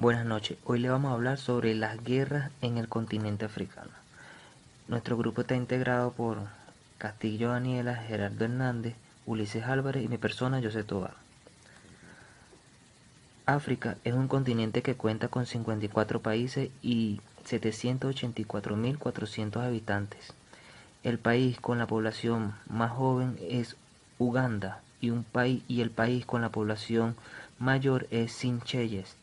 Buenas noches, hoy le vamos a hablar sobre las guerras en el continente africano. Nuestro grupo está integrado por Castillo Daniela, Gerardo Hernández, Ulises Álvarez y mi persona, José Tobar. África es un continente que cuenta con 54 países y 784.400 habitantes. El país con la población más joven es Uganda y el país con la población mayor es Seychelles.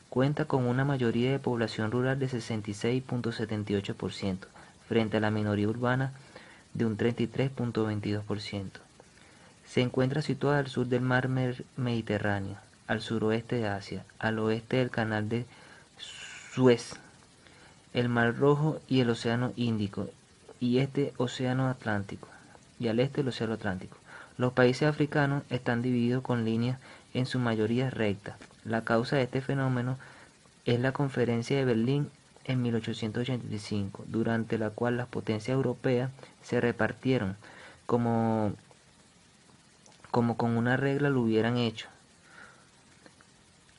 Cuenta con una mayoría de población rural de 66.78% frente a la minoría urbana de un 33.22%. Se encuentra situada al sur del mar Mediterráneo, al suroeste de Asia, al oeste del canal de Suez, el Mar Rojo y el Océano Índico, y este Océano Atlántico, y al este el Océano Atlántico. Los países africanos están divididos con líneas en su mayoría rectas. La causa de este fenómeno es la Conferencia de Berlín en 1885, durante la cual las potencias europeas se repartieron como, como con una regla lo hubieran hecho.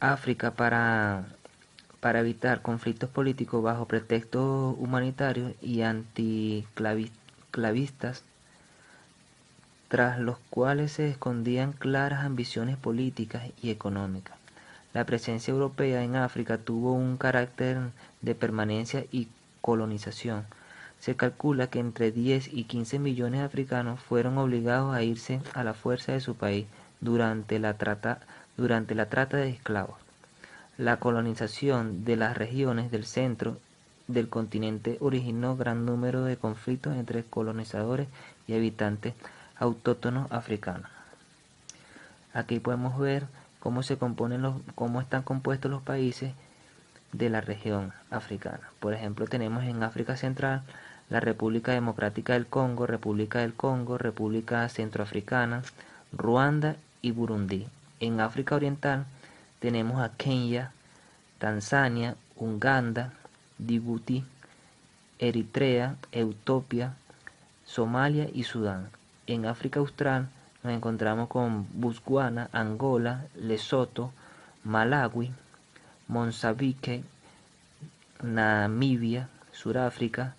África para evitar conflictos políticos bajo pretextos humanitarios y anticlavistas, tras los cuales se escondían claras ambiciones políticas y económicas. La presencia europea en África tuvo un carácter de permanencia y colonización. Se calcula que entre 10 y 15 millones de africanos fueron obligados a irse a la fuerza de su país durante la trata de esclavos. La colonización de las regiones del centro del continente originó gran número de conflictos entre colonizadores y habitantes autóctonos africanos. Aquí podemos ver cómo están compuestos los países de la región africana. Por ejemplo, tenemos en África Central la República Democrática del Congo, República Centroafricana, Ruanda y Burundi. En África Oriental tenemos a Kenia, Tanzania, Uganda, Djibouti, Eritrea, Etiopía, Somalia y Sudán. En África Austral nos encontramos con Botswana, Angola, Lesoto, Malawi, Mozambique, Namibia, Sudáfrica,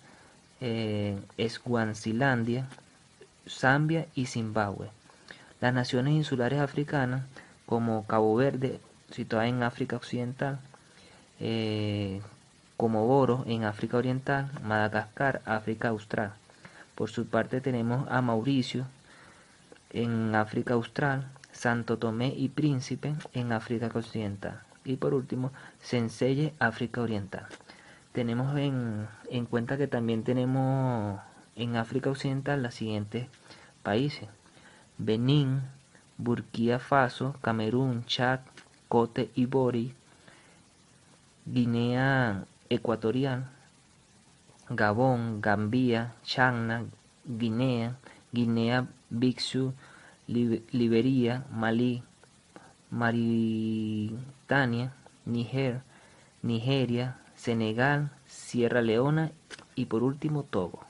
Eswasilandia, Zambia y Zimbabue. Las naciones insulares africanas como Cabo Verde, situada en África Occidental, Comodoro en África Oriental, Madagascar, África Austral. Por su parte tenemos a Mauricio en África Austral, Santo Tomé y Príncipe en África Occidental y por último Seychelles, África Oriental. Tenemos en cuenta que también tenemos en África Occidental los siguientes países: Benín, Burkina Faso, Camerún, Chad, Cote d'Ivoire, Guinea Ecuatorial, Gabón, Gambia, Chana, Guinea-Bissau, Liberia, Malí, Mauritania, Nigeria, Senegal, Sierra Leona y por último Togo.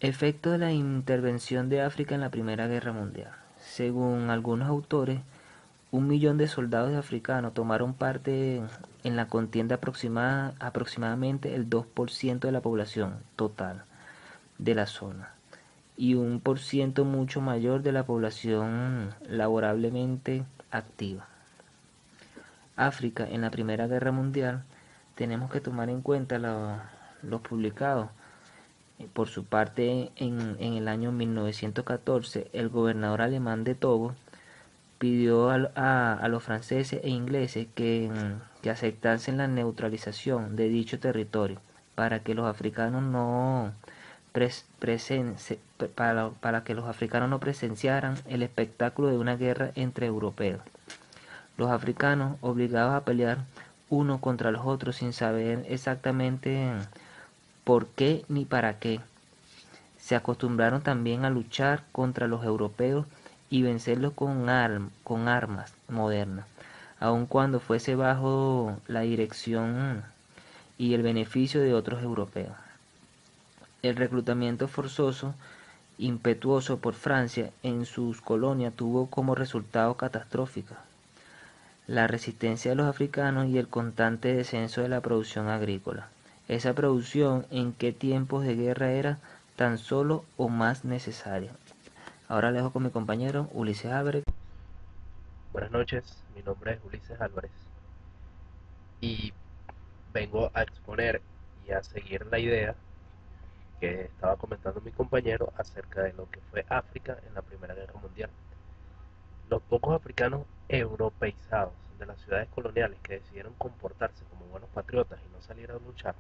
Efecto de la intervención de África en la Primera Guerra Mundial. Según algunos autores, 1 millón de soldados africanos tomaron parte en la contienda, aproximadamente el 2% de la población total de la zona y 1% mucho mayor de la población laborablemente activa. África en la Primera Guerra Mundial, tenemos que tomar en cuenta los publicados. Por su parte, en el año 1914, el gobernador alemán de Togo pidió a los franceses e ingleses que aceptasen la neutralización de dicho territorio para que los africanos no para que los africanos no presenciaran el espectáculo de una guerra entre europeos. Los africanos, obligados a pelear unos contra los otros sin saber exactamente por qué ni para qué, se acostumbraron también a luchar contra los europeos y vencerlos con armas modernas, aun cuando fuese bajo la dirección y el beneficio de otros europeos. El reclutamiento forzoso impetuoso por Francia en sus colonias tuvo como resultado catastrófico. la resistencia de los africanos y el constante descenso de la producción agrícola. Esa producción en qué tiempos de guerra era tan solo o más necesaria. Ahora le dejo con mi compañero Ulises Álvarez. Buenas noches, mi nombre es Ulises Álvarez y vengo a exponer y a seguir la idea que estaba comentando mi compañero acerca de lo que fue África en la Primera Guerra Mundial. Los pocos africanos europeizados de las ciudades coloniales que decidieron comportarse como buenos patriotas y no salir a luchar,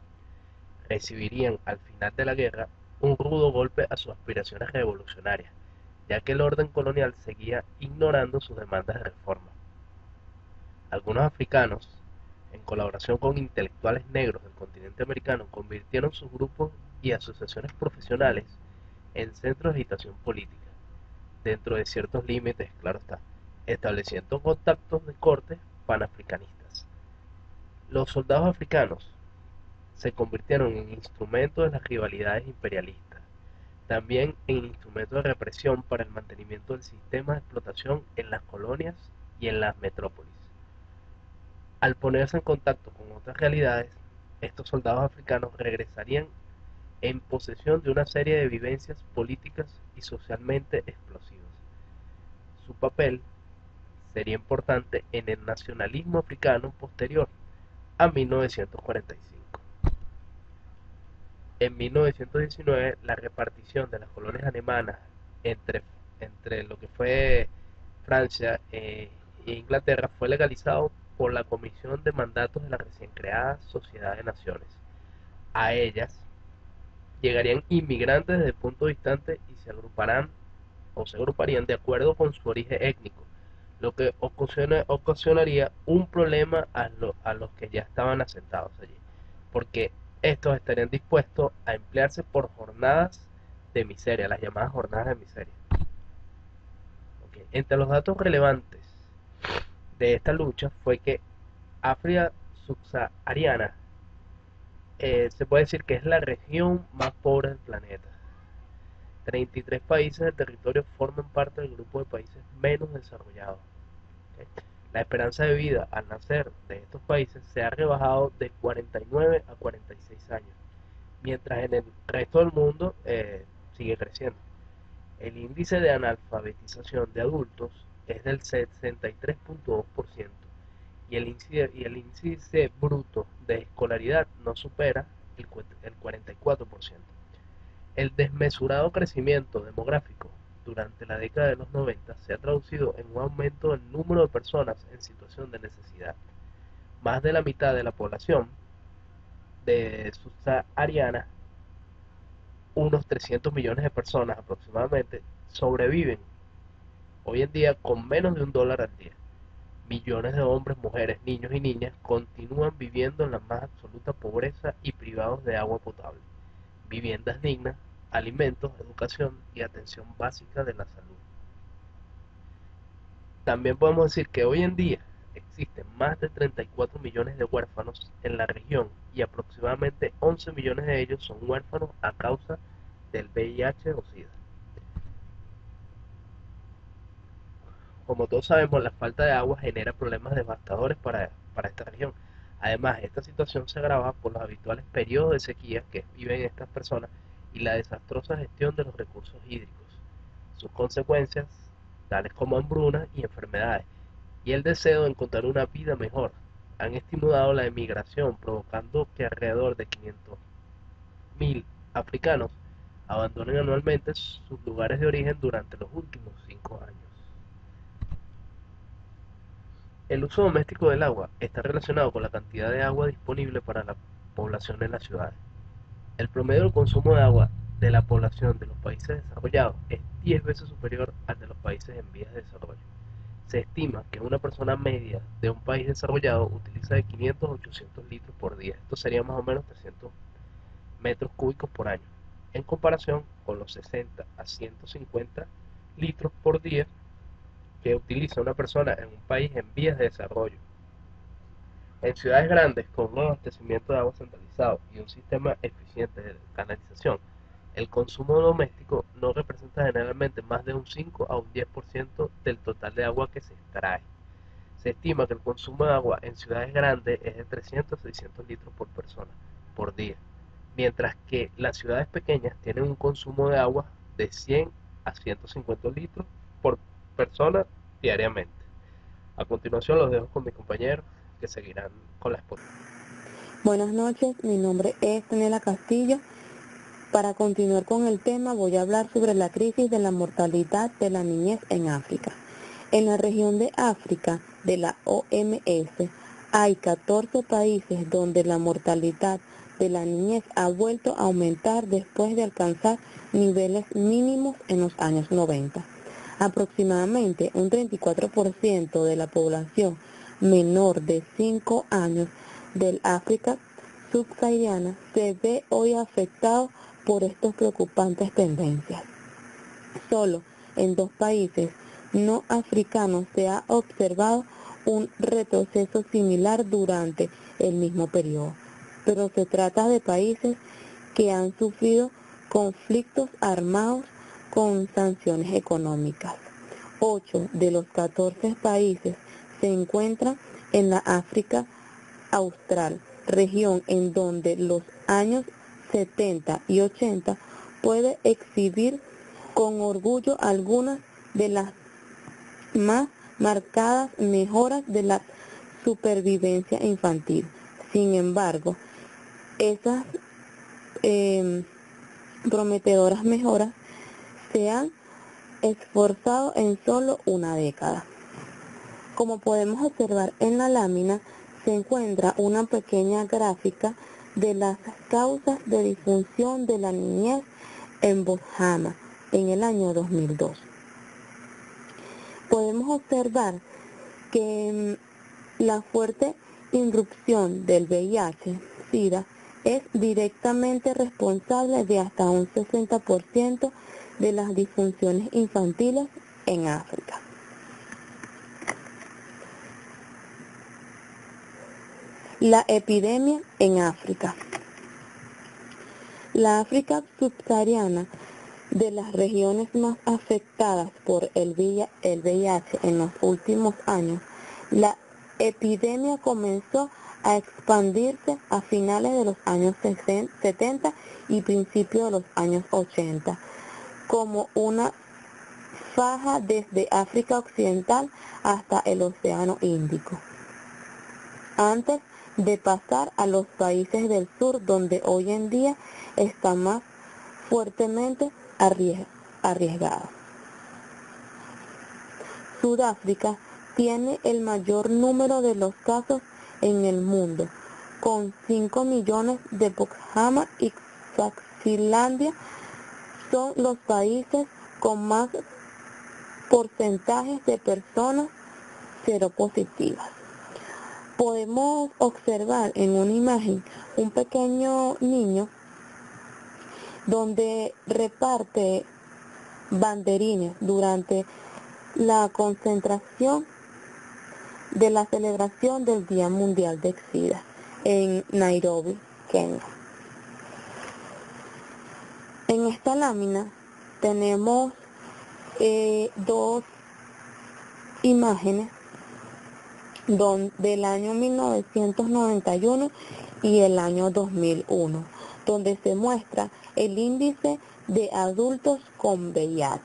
recibirían al final de la guerra un rudo golpe a sus aspiraciones revolucionarias, ya que el orden colonial seguía ignorando sus demandas de reforma. Algunos africanos, en colaboración con intelectuales negros del continente americano, convirtieron sus grupos y asociaciones profesionales en centros de agitación política, dentro de ciertos límites, claro está, estableciendo contactos de corte panafricanistas. Los soldados africanos se convirtieron en instrumentos de las rivalidades imperialistas, también en instrumentos de represión para el mantenimiento del sistema de explotación en las colonias y en las metrópolis. Al ponerse en contacto con otras realidades, estos soldados africanos regresarían en posesión de una serie de vivencias políticas y socialmente explosivas. Su papel sería importante en el nacionalismo africano posterior a 1945. En 1919, la repartición de las colonias alemanas entre, entre lo que fue Francia e Inglaterra fue legalizado por la Comisión de Mandatos de la recién creada Sociedad de Naciones. A ellas llegarían inmigrantes desde puntos distantes y se agruparán o se agruparían de acuerdo con su origen étnico, lo que ocasionaría un problema a los que ya estaban asentados allí, porque estos estarían dispuestos a emplearse por jornadas de miseria, las llamadas jornadas de miseria. Okay. Entre los datos relevantes de esta lucha fue que África subsahariana se puede decir que es la región más pobre del planeta. 33 países del territorio forman parte del grupo de países menos desarrollados. ¿Okay? La esperanza de vida al nacer de estos países se ha rebajado de 49 a 46 años, mientras en el resto del mundo sigue creciendo. El índice de analfabetización de adultos es del 63.2% y el índice bruto de escolaridad no supera el 44%. El desmesurado crecimiento demográfico durante la década de los 90 se ha traducido en un aumento del número de personas en situación de necesidad. Más de la mitad de la población de subsahariana, unos 300 millones de personas aproximadamente, sobreviven hoy en día con menos de $1 al día. Millones de hombres, mujeres, niños y niñas continúan viviendo en la más absoluta pobreza y privados de agua potable, viviendas dignas, alimentos, educación y atención básica de la salud. También podemos decir que hoy en día existen más de 34 millones de huérfanos en la región y aproximadamente 11 millones de ellos son huérfanos a causa del VIH o SIDA. Como todos sabemos, la falta de agua genera problemas devastadores para esta región. Además, esta situación se agrava por los habituales periodos de sequía que viven estas personas y la desastrosa gestión de los recursos hídricos. Sus consecuencias, tales como hambrunas y enfermedades, y el deseo de encontrar una vida mejor, han estimulado la emigración, provocando que alrededor de 500.000 africanos abandonen anualmente sus lugares de origen durante los últimos 5 años. El uso doméstico del agua está relacionado con la cantidad de agua disponible para la población en las ciudades. El promedio del consumo de agua de la población de los países desarrollados es 10 veces superior al de los países en vías de desarrollo. Se estima que una persona media de un país desarrollado utiliza de 500 a 800 litros por día. Esto sería más o menos 300 metros cúbicos por año, en comparación con los 60 a 150 litros por día que utiliza una persona en un país en vías de desarrollo. En ciudades grandes con un abastecimiento de agua centralizado y un sistema eficiente de canalización, el consumo doméstico no representa generalmente más de un 5 a un 10% del total de agua que se extrae. Se estima que el consumo de agua en ciudades grandes es de 300 a 600 litros por persona por día, mientras que las ciudades pequeñas tienen un consumo de agua de 100 a 150 litros por persona diariamente. A continuación los dejo con mis compañeros que seguirán con la exposición. Buenas noches, mi nombre es Nela Castillo. Para continuar con el tema voy a hablar sobre la crisis de la mortalidad de la niñez en África. En la región de África de la OMS hay 14 países donde la mortalidad de la niñez ha vuelto a aumentar después de alcanzar niveles mínimos en los años 90. Aproximadamente un 34% de la población menor de 5 años del África subsahariana se ve hoy afectado por estas preocupantes tendencias. Solo en 2 países no africanos se ha observado un retroceso similar durante el mismo periodo, pero se trata de países que han sufrido conflictos armados con sanciones económicas. 8 de los 14 países se encuentran en la África Austral, región en donde los años 70 y 80 puede exhibir con orgullo algunas de las más marcadas mejoras de la supervivencia infantil. Sin embargo, esas prometedoras mejoras se han esforzado en solo una década. Como podemos observar en la lámina, se encuentra una pequeña gráfica de las causas de disfunción de la niñez en Botswana en el año 2002. Podemos observar que la fuerte irrupción del VIH-Sida es directamente responsable de hasta un 60% de las disfunciones infantiles en África. La epidemia en África. La África subsahariana, de las regiones más afectadas por el VIH en los últimos años, la epidemia comenzó a expandirse a finales de los años 70 y principios de los años 80, como una faja desde África Occidental hasta el Océano Índico, antes de pasar a los países del sur, donde hoy en día está más fuertemente arriesgada. Sudáfrica tiene el mayor número de los casos en el mundo, con 5 millones de Botswana y Swazilandia son los países con más porcentajes de personas seropositivas. Podemos observar en una imagen un pequeño niño donde reparte banderines durante la concentración de la celebración del Día Mundial del SIDA en Nairobi, Kenia. En esta lámina tenemos 2 imágenes del año 1991 y el año 2001, donde se muestra el índice de adultos con VIH.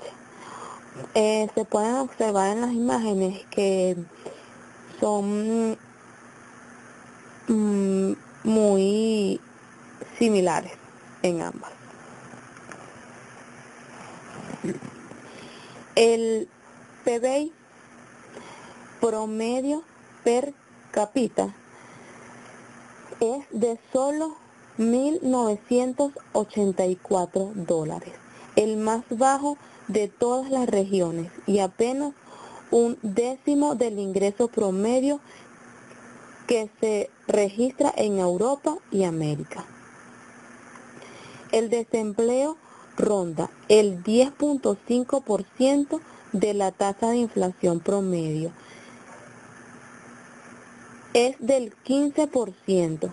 Se pueden observar en las imágenes que son muy similares en ambas. El PBI promedio per cápita es de solo $1.984, el más bajo de todas las regiones y apenas un décimo del ingreso promedio que se registra en Europa y América. El desempleo ronda el 10.5% de la tasa de inflación promedio. Es del 15%.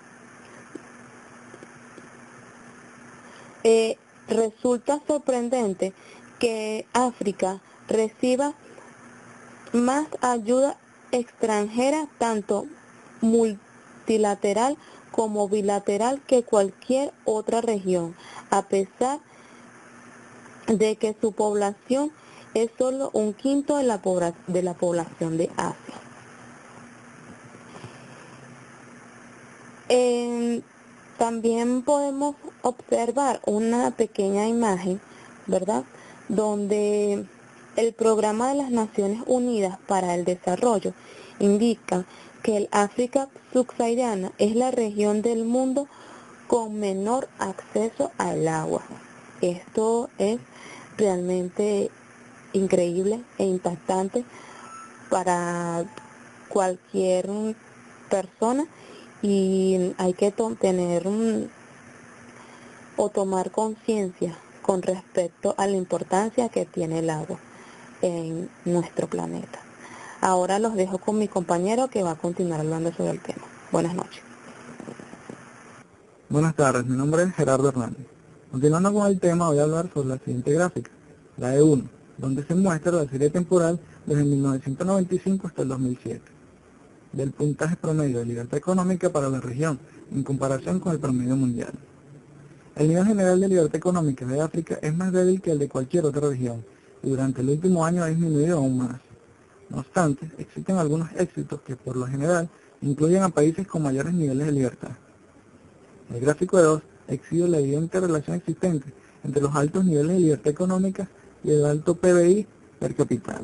Resulta sorprendente que África reciba más ayuda extranjera, tanto multilateral como bilateral, que cualquier otra región, a pesar de que su población es solo un quinto de la población de Asia. También podemos observar una pequeña imagen, ¿verdad?, donde el Programa de las Naciones Unidas para el Desarrollo indica que el África subsahariana es la región del mundo con menor acceso al agua. Esto es realmente increíble e impactante para cualquier persona, y hay que tener o tomar conciencia con respecto a la importancia que tiene el agua en nuestro planeta. Ahora los dejo con mi compañero que va a continuar hablando sobre el tema. Buenas noches. Buenas tardes, mi nombre es Gerardo Hernández. Continuando con el tema, voy a hablar sobre la siguiente gráfica, la E1, donde se muestra la serie temporal desde 1995 hasta el 2007, del puntaje promedio de libertad económica para la región, en comparación con el promedio mundial. El nivel general de libertad económica de África es más débil que el de cualquier otra región, y durante el último año ha disminuido aún más. No obstante, existen algunos éxitos que por lo general incluyen a países con mayores niveles de libertad. El gráfico de 2 exhibe la evidente relación existente entre los altos niveles de libertad económica y el alto PBI per cápita.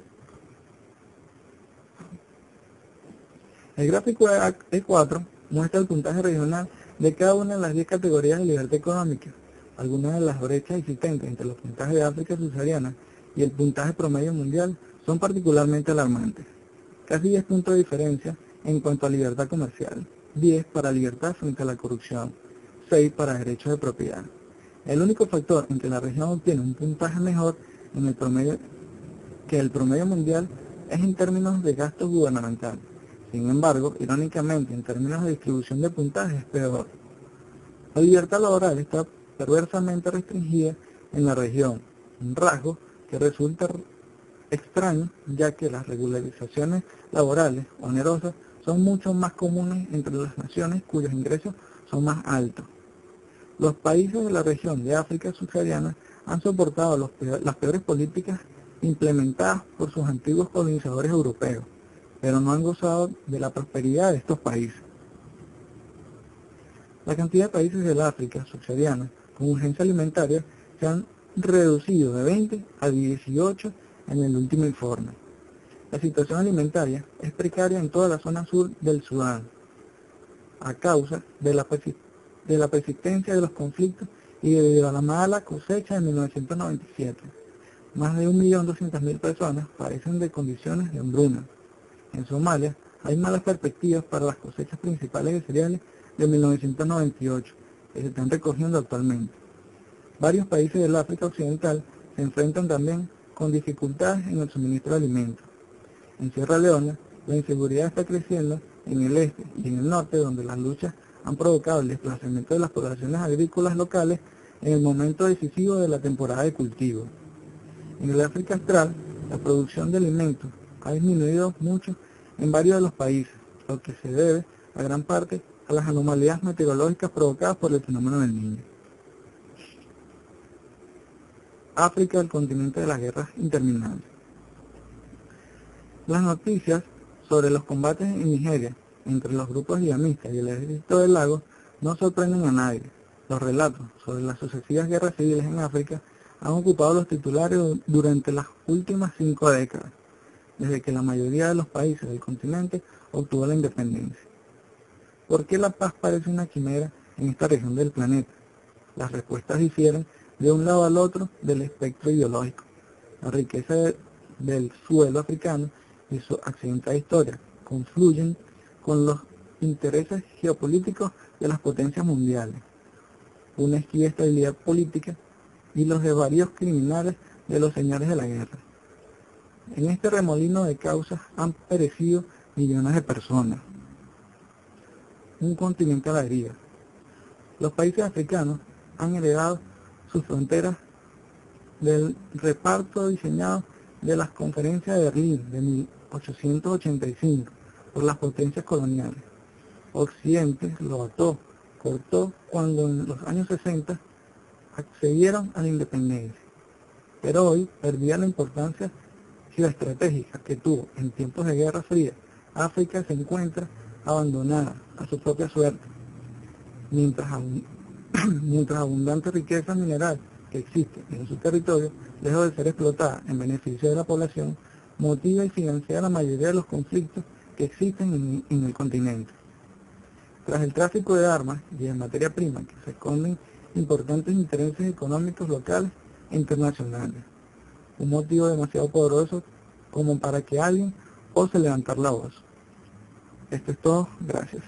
El gráfico de E4 muestra el puntaje regional de cada una de las 10 categorías de libertad económica. Algunas de las brechas existentes entre los puntajes de África subsahariana y el puntaje promedio mundial son particularmente alarmantes. Casi 10 puntos de diferencia en cuanto a libertad comercial, 10 para libertad frente a la corrupción, 6 para derechos de propiedad. El único factor en que la región obtiene un puntaje mejor en el promedio que el promedio mundial es en términos de gasto gubernamental. Sin embargo, irónicamente, en términos de distribución de puntajes es peor. La libertad laboral está perversamente restringida en la región, un rasgo que resulta extraño, ya que las regularizaciones laborales onerosas son mucho más comunes entre las naciones cuyos ingresos son más altos. Los países de la región de África subsahariana han soportado las peores políticas implementadas por sus antiguos colonizadores europeos, pero no han gozado de la prosperidad de estos países. La cantidad de países del África subsahariana con urgencia alimentaria se han reducido de 20 a 18 en el último informe. La situación alimentaria es precaria en toda la zona sur del Sudán, a causa de la persistencia de los conflictos y debido a la mala cosecha de 1997. Más de 1.200.000 personas padecen de condiciones de hambruna. En Somalia hay malas perspectivas para las cosechas principales de cereales de 1998, que se están recogiendo actualmente. Varios países del África Occidental se enfrentan también con dificultades en el suministro de alimentos. En Sierra Leona, la inseguridad está creciendo en el este y en el norte, donde las luchas han provocado el desplazamiento de las poblaciones agrícolas locales en el momento decisivo de la temporada de cultivo. En el África Austral, la producción de alimentos ha disminuido mucho en varios de los países, lo que se debe a gran parte a las anomalías meteorológicas provocadas por el fenómeno del Niño. África, el continente de las guerras interminables. Las noticias sobre los combates en Nigeria entre los grupos islamistas y el ejército del lago no sorprenden a nadie. Los relatos sobre las sucesivas guerras civiles en África han ocupado los titulares durante las últimas 5 décadas, desde que la mayoría de los países del continente obtuvo la independencia. ¿Por qué la paz parece una quimera en esta región del planeta? Las respuestas difieren de un lado al otro del espectro ideológico. La riqueza del suelo africano y su accidentada historia confluyen con los intereses geopolíticos de las potencias mundiales, una esquiva estabilidad política y los desvaríos criminales de los señores de la guerra. En este remolino de causas han perecido millones de personas. Un continente a la deriva. Los países africanos han heredado sus fronteras del reparto diseñado de las conferencias de Berlín de 1885, por las potencias coloniales. Occidente lo ató, cortó cuando en los años 60 accedieron a la independencia, pero hoy perdía la importancia geoestratégica que tuvo en tiempos de Guerra Fría. África se encuentra abandonada a su propia suerte, mientras abundante riqueza mineral que existe en su territorio, lejos de ser explotada en beneficio de la población, motiva y financia la mayoría de los conflictos que existen en el continente. Tras el tráfico de armas y de materia prima, que se esconden importantes intereses económicos locales e internacionales, un motivo demasiado poderoso como para que alguien ose levantar la voz. Esto es todo, gracias.